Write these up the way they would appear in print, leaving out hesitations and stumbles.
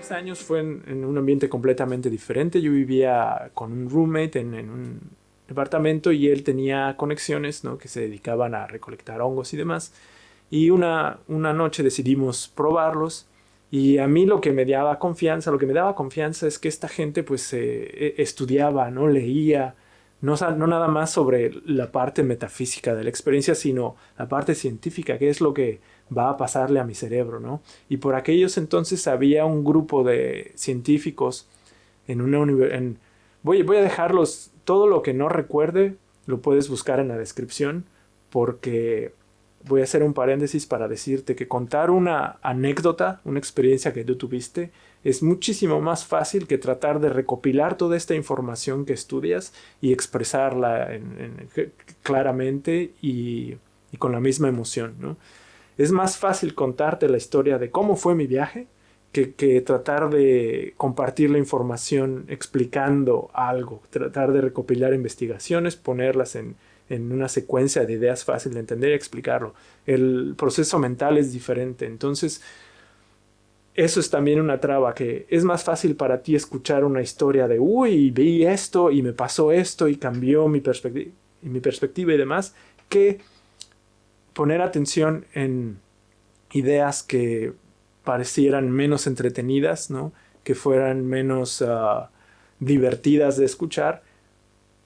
3 años fue en un ambiente completamente diferente. Yo vivía con un roommate en un departamento y él tenía conexiones, ¿no? Que se dedicaban a recolectar hongos y demás. Y una noche decidimos probarlos. Y a mí lo que me daba confianza es que esta gente pues estudiaba, ¿no? Leía, no nada más sobre la parte metafísica de la experiencia, sino la parte científica, que es lo que va a pasarle a mi cerebro, ¿no? Y por aquellos entonces había un grupo de científicos en una universidad. Voy a dejarlos, todo lo que no recuerde lo puedes buscar en la descripción, porque voy a hacer un paréntesis para decirte que contar una anécdota, una experiencia que tú tuviste, es muchísimo más fácil que tratar de recopilar toda esta información que estudias y expresarla claramente y con la misma emoción, ¿no? Es más fácil contarte la historia de cómo fue mi viaje que tratar de compartir la información explicando algo, tratar de recopilar investigaciones, ponerlas en una secuencia de ideas fácil de entender y explicarlo. El proceso mental es diferente, entonces eso es también una traba, que es más fácil para ti escuchar una historia de uy, vi esto y me pasó esto y cambió mi perspectiva y demás, que poner atención en ideas que parecieran menos entretenidas, ¿no? Que fueran menos divertidas de escuchar,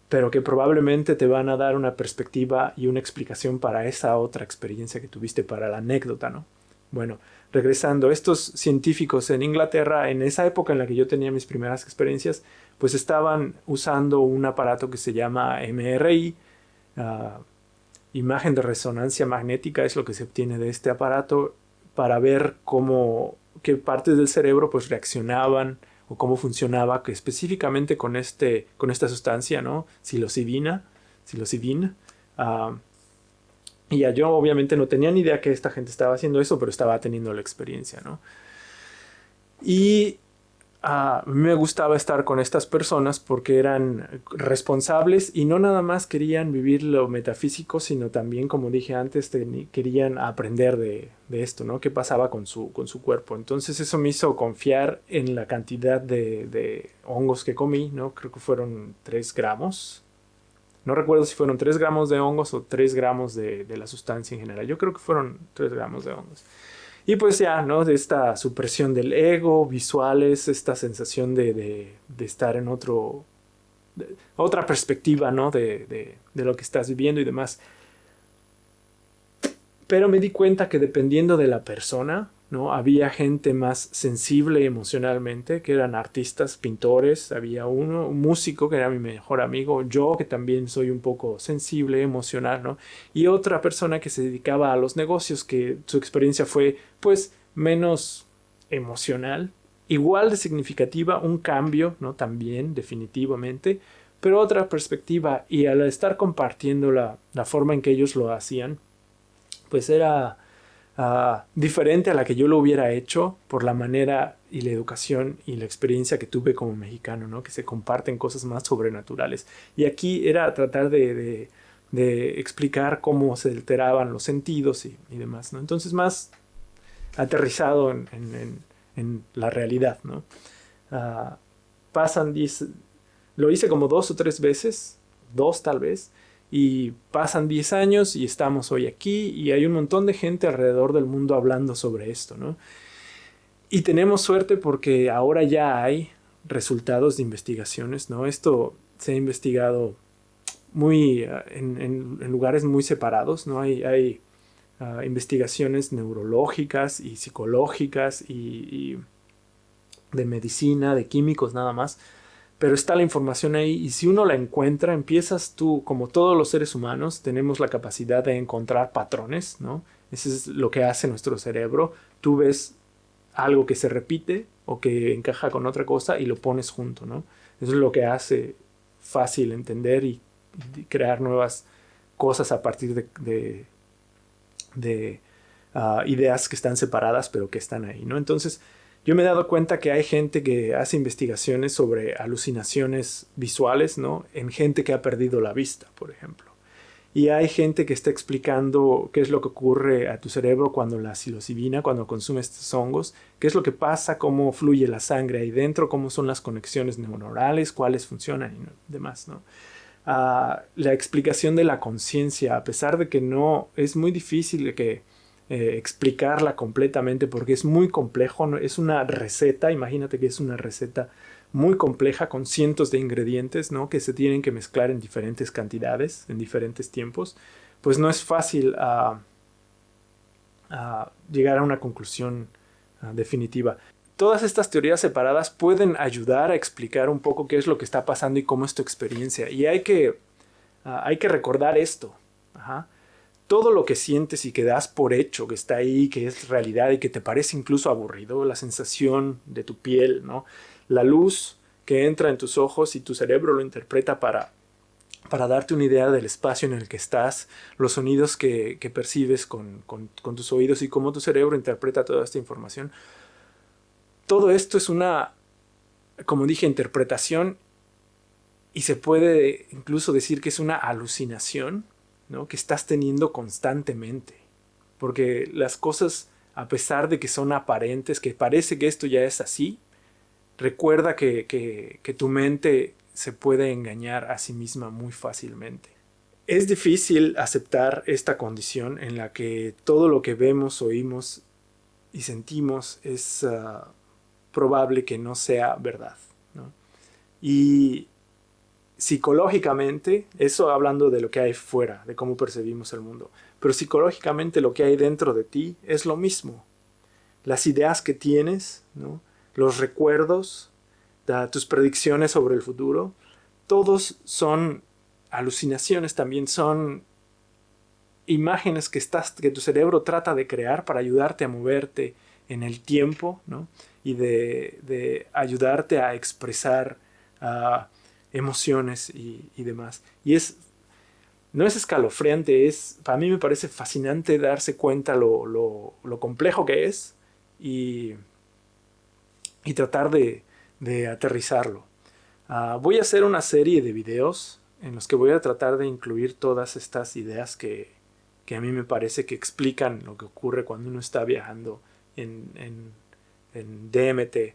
pero que probablemente te van a dar una perspectiva y una explicación para esa otra experiencia que tuviste, para la anécdota, ¿no? Bueno, regresando, estos científicos en Inglaterra, en esa época en la que yo tenía mis primeras experiencias, pues estaban usando un aparato que se llama MRI, imagen de resonancia magnética, es lo que se obtiene de este aparato, para ver qué partes del cerebro pues reaccionaban o cómo funcionaba, que específicamente con esta sustancia, ¿no? Psilocibina. Y ya yo obviamente no tenía ni idea que esta gente estaba haciendo eso, pero estaba teniendo la experiencia, ¿no? Y me gustaba estar con estas personas porque eran responsables y no nada más querían vivir lo metafísico, sino también, como dije antes, querían aprender de esto, ¿no? ¿Qué pasaba con su cuerpo? Entonces eso me hizo confiar en la cantidad de hongos que comí, ¿no? Creo que fueron 3 gramos. No recuerdo si fueron 3 gramos de hongos o 3 gramos de la sustancia en general. Yo creo que fueron 3 gramos de hongos. Y pues ya, ¿no? De esta supresión del ego, visuales, esta sensación de estar en otra perspectiva, ¿no? De lo que estás viviendo y demás. Pero me di cuenta que dependiendo de la persona, ¿no? Había gente más sensible emocionalmente, que eran artistas, pintores. Había un músico que era mi mejor amigo, yo que también soy un poco sensible, emocional, ¿no? Y otra persona que se dedicaba a los negocios, que su experiencia fue pues menos emocional, igual de significativa, un cambio, ¿no? También definitivamente, pero otra perspectiva. Y al estar compartiendo la forma en que ellos lo hacían, pues era diferente a la que yo lo hubiera hecho, por la manera y la educación y la experiencia que tuve como mexicano, ¿no? Que se comparten cosas más sobrenaturales. Y aquí era tratar de explicar cómo se alteraban los sentidos y demás, ¿no? Entonces más aterrizado en la realidad, ¿no? Lo hice como 2 o 3 veces, 2 tal vez, y pasan 10 años y estamos hoy aquí y hay un montón de gente alrededor del mundo hablando sobre esto, ¿no? Y tenemos suerte porque ahora ya hay resultados de investigaciones, ¿no? Esto se ha investigado muy en lugares muy separados, ¿no? Hay investigaciones neurológicas y psicológicas y de medicina, de químicos nada más, pero está la información ahí y si uno la encuentra, empiezas tú, como todos los seres humanos, tenemos la capacidad de encontrar patrones, ¿no? Eso es lo que hace nuestro cerebro. Tú ves algo que se repite o que encaja con otra cosa y lo pones junto, ¿no? Eso es lo que hace fácil entender y crear nuevas cosas a partir de ideas que están separadas pero que están ahí, ¿no? Entonces yo me he dado cuenta que hay gente que hace investigaciones sobre alucinaciones visuales, ¿no? En gente que ha perdido la vista, por ejemplo. Y hay gente que está explicando qué es lo que ocurre a tu cerebro cuando la psilocibina, cuando consumes estos hongos, qué es lo que pasa, cómo fluye la sangre ahí dentro, cómo son las conexiones neuronales, cuáles funcionan y demás, ¿no? La explicación de la conciencia, a pesar de que no es muy difícil de que explicarla completamente porque es muy complejo, ¿no? Es una receta, imagínate que es una receta muy compleja con cientos de ingredientes, ¿no? Que se tienen que mezclar en diferentes cantidades, en diferentes tiempos, pues no es fácil llegar a una conclusión definitiva. Todas estas teorías separadas pueden ayudar a explicar un poco qué es lo que está pasando y cómo es tu experiencia. Y hay que recordar esto. Ajá. Todo lo que sientes y que das por hecho, que está ahí, que es realidad y que te parece incluso aburrido, la sensación de tu piel, ¿no? La luz que entra en tus ojos y tu cerebro lo interpreta para darte una idea del espacio en el que estás, los sonidos que percibes con tus oídos y cómo tu cerebro interpreta toda esta información. Todo esto es una, como dije, interpretación, y se puede incluso decir que es una alucinación, ¿no? Que estás teniendo constantemente. Porque las cosas, a pesar de que son aparentes, que parece que esto ya es así, recuerda que tu mente se puede engañar a sí misma muy fácilmente. Es difícil aceptar esta condición en la que todo lo que vemos, oímos y sentimos es probable que no sea verdad, ¿no? Y psicológicamente, eso hablando de lo que hay fuera, de cómo percibimos el mundo, pero psicológicamente lo que hay dentro de ti es lo mismo. Las ideas que tienes, ¿no? Los recuerdos, tus predicciones sobre el futuro, todos son alucinaciones, también son imágenes que tu cerebro trata de crear para ayudarte a moverte en el tiempo, ¿no? Y de ayudarte a expresar emociones y demás. Y no es escalofriante, para mí me parece fascinante darse cuenta lo complejo que es y, y tratar de aterrizarlo. Voy a hacer una serie de videos en los que voy a tratar de incluir todas estas ideas que a mí me parece que explican lo que ocurre cuando uno está viajando en DMT, ¿no?